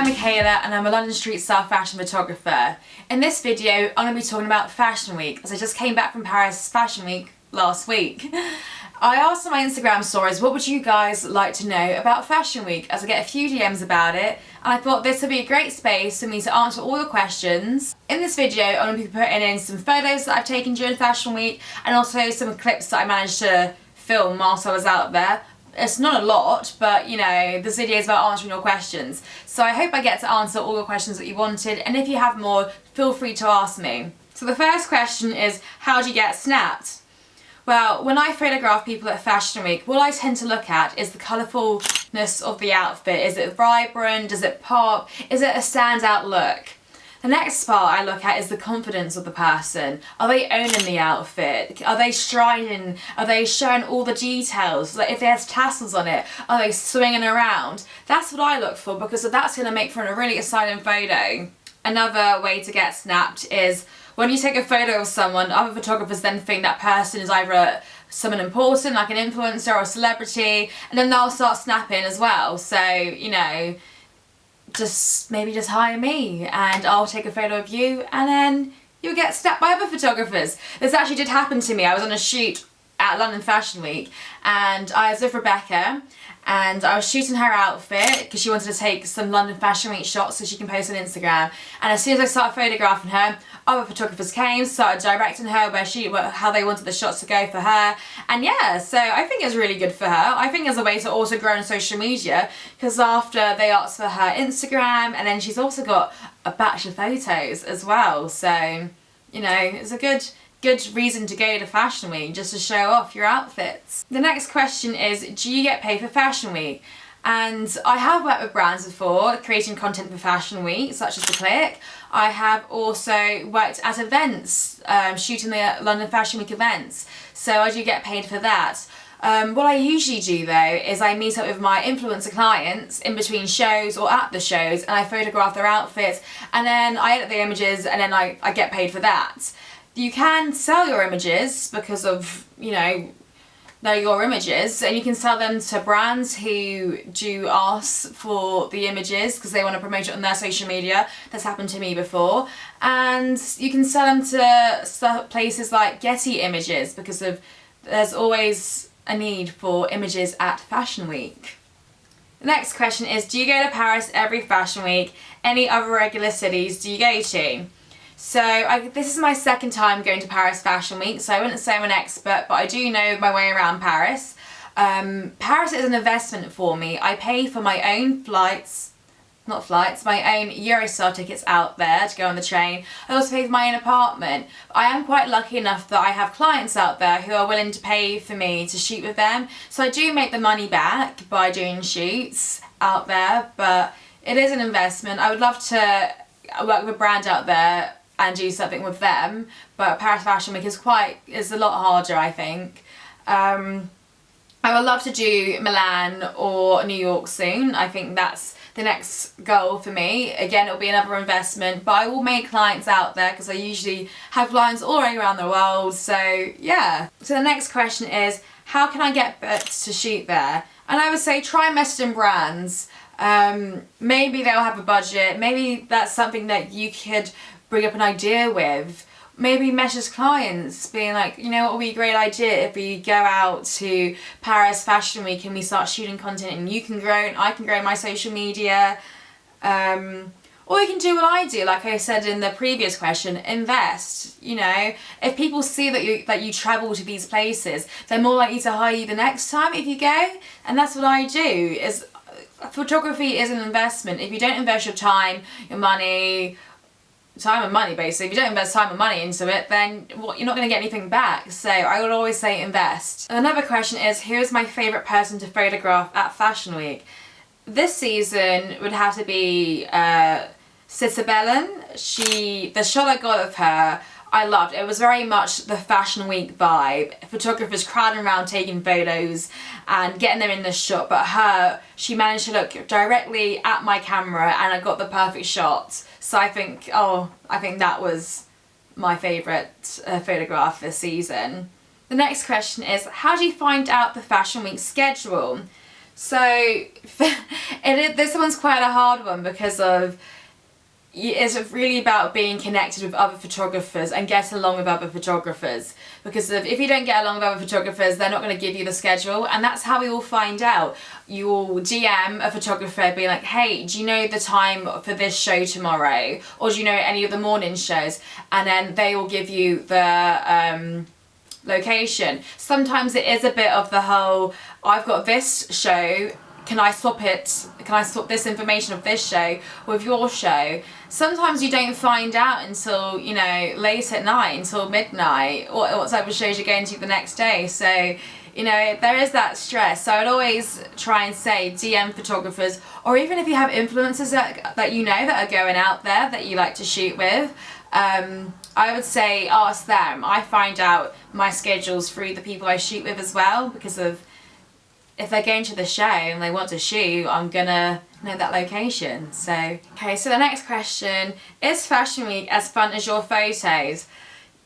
I'm Michaela and I'm a London street style fashion photographer. In this video I'm going to be talking about Fashion Week, as I just came back from Paris Fashion Week last week. I asked on my Instagram stories what would you guys like to know about Fashion Week, as I get a few DMs about it, and I thought this would be a great space for me to answer all your questions. In this video I'm going to be putting in some photos that I've taken during Fashion Week and also some clips that I managed to film whilst I was out there. It's not a lot, but you know, this video is about answering your questions. So I hope I get to answer all your questions that you wanted, and if you have more, feel free to ask me. So the first question is, how do you get snapped? Well, when I photograph people at Fashion Week, what I tend to look at is the colourfulness of the outfit. Is it vibrant? Does it pop? Is it a standout look? The next part I look at is the confidence of the person. Are they owning the outfit? Are they striding? Are they showing all the details? Like if there's tassels on it, are they swinging around? That's what I look for, because that's going to make for a really exciting photo. Another way to get snapped is when you take a photo of someone, other photographers then think that person is either someone important, like an influencer or a celebrity, and then they'll start snapping as well. So, you know, maybe just hire me and I'll take a photo of you and then you'll get snapped by other photographers. This actually did happen to me. I was on a shoot at London Fashion Week and I was with Rebecca and I was shooting her outfit because she wanted to take some London Fashion Week shots so she can post on Instagram, and as soon as I started photographing her, other photographers came, started directing her how they wanted the shots to go for her, and yeah, so I think it's really good for her. I think it's a way to also grow on social media, because after they asked for her Instagram, and then she's also got a batch of photos as well, so you know, it's a good reason to go to Fashion Week, just to show off your outfits. The next question is, do you get paid for Fashion Week? And I have worked with brands before, creating content for Fashion Week, such as The Click. I have also worked at events, shooting the London Fashion Week events, so I do get paid for that. What I usually do though is I meet up with my influencer clients in between shows or at the shows, and I photograph their outfits, and then I edit the images, and then I get paid for that. You can sell your images because of, you know, they're your images, and you can sell them to brands who do ask for the images because they want to promote it on their social media. That's happened to me before. And you can sell them to places like Getty Images, because there's always a need for images at Fashion Week. The next question is, do you go to Paris every Fashion Week? Any other regular cities do you go to? So this is my second time going to Paris Fashion Week, so I wouldn't say I'm an expert, but I do know my way around Paris. Paris is an investment for me. I pay for my own my own Eurostar tickets out there to go on the train. I also pay for my own apartment. I am quite lucky enough that I have clients out there who are willing to pay for me to shoot with them. So I do make the money back by doing shoots out there, but it is an investment. I would love to work with a brand out there and do something with them, but Paris Fashion Week is a lot harder, I think. I would love to do Milan or New York soon. I think that's the next goal for me. Again, it'll be another investment, but I will make clients out there because I usually have clients all around the world, so yeah. So the next question is, how can I get booked to shoot there? And I would say try messaging brands. Maybe they'll have a budget, maybe that's something that you could bring up an idea with. Maybe message clients being like, you know what would be a great idea if we go out to Paris Fashion Week and we start shooting content, and you can grow and I can grow my social media. Or you can do what I do, like I said in the previous question, invest. You know, if people see that you travel to these places, they're more likely to hire you the next time if you go, and that's what I do. Photography is an investment. If you don't invest your time, your money, time and money basically, if you don't invest time and money into it, then you're not going to get anything back. So I would always say invest. And another question is, who is my favourite person to photograph at Fashion Week? This season would have to be Cicibelin. The shot I got of her, I loved. It was very much the Fashion Week vibe. Photographers crowding around taking photos and getting them in the shot, but she managed to look directly at my camera and I got the perfect shot. So I think that was my favourite photograph this season. The next question is, how do you find out the Fashion Week schedule? So this one's quite a hard one because it's really about being connected with other photographers and get along with other photographers, because if you don't get along with other photographers, they're not going to give you the schedule, and that's how we all find out. You will DM a photographer being like, hey, do you know the time for this show tomorrow, or do you know any of the morning shows, and then they will give you the location. Sometimes it is a bit of the whole, I've got this show, can I swap this information of this show with your show? Sometimes you don't find out until, you know, late at night, until midnight, what type of shows you're going to the next day. So, you know, there is that stress. So I'd always try and say DM photographers, or even if you have influencers that you know that are going out there that you like to shoot with, I would say ask them. I find out my schedules through the people I shoot with as well, because of if they're going to the show and they want to shoot, I'm gonna know that location. So, okay, so the next question, is Fashion Week as fun as your photos?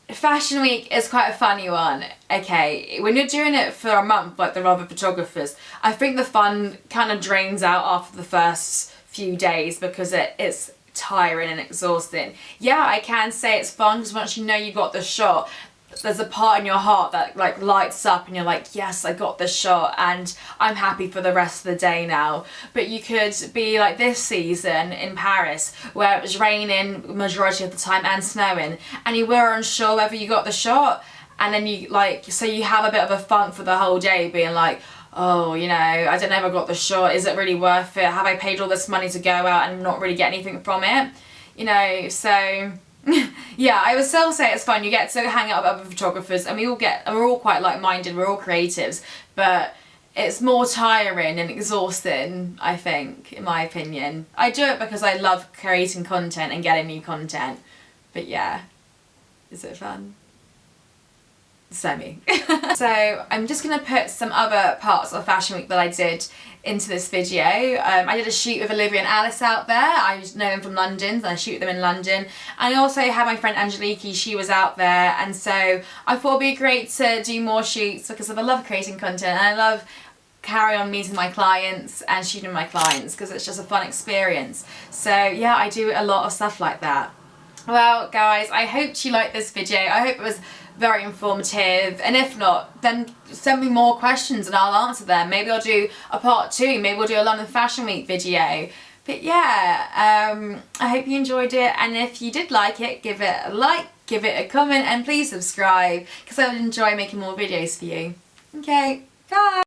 Fashion Week is quite a funny one. Okay, when you're doing it for a month like the other photographers, I think the fun kind of drains out after the first few days because it's tiring and exhausting. Yeah, I can say it's fun because once you know you got the shot, there's a part in your heart that like lights up and you're like, yes, I got the shot and I'm happy for the rest of the day now. But you could be like this season in Paris where it was raining majority of the time and snowing, and you were unsure whether you got the shot, and then you have a bit of a funk for the whole day being like, oh, you know, I don't know if I got the shot, is it really worth it? Have I paid all this money to go out and not really get anything from it? You know, so yeah, I would still say it's fun. You get to hang out with other photographers, and we're all quite like-minded, we're all creatives, but it's more tiring and exhausting, I think, in my opinion. I do it because I love creating content and getting new content, but yeah, is it fun? Semi. So I'm just going to put some other parts of Fashion Week that I did into this video. I did a shoot with Olivia and Alice out there. I know them from London, so I shoot them in London. And I also had my friend Angeliki, she was out there, and so I thought it'd be great to do more shoots because I love creating content and I love carry on meeting my clients and shooting my clients because it's just a fun experience. So yeah, I do a lot of stuff like that. Well guys, I hope you liked this video. I hope it was very informative, and if not, then send me more questions and I'll answer them. Maybe I'll do a part 2, maybe we'll do a London Fashion Week video. But yeah, I hope you enjoyed it, and if you did like it, give it a like, give it a comment, and please subscribe because I would enjoy making more videos for you. Okay, bye!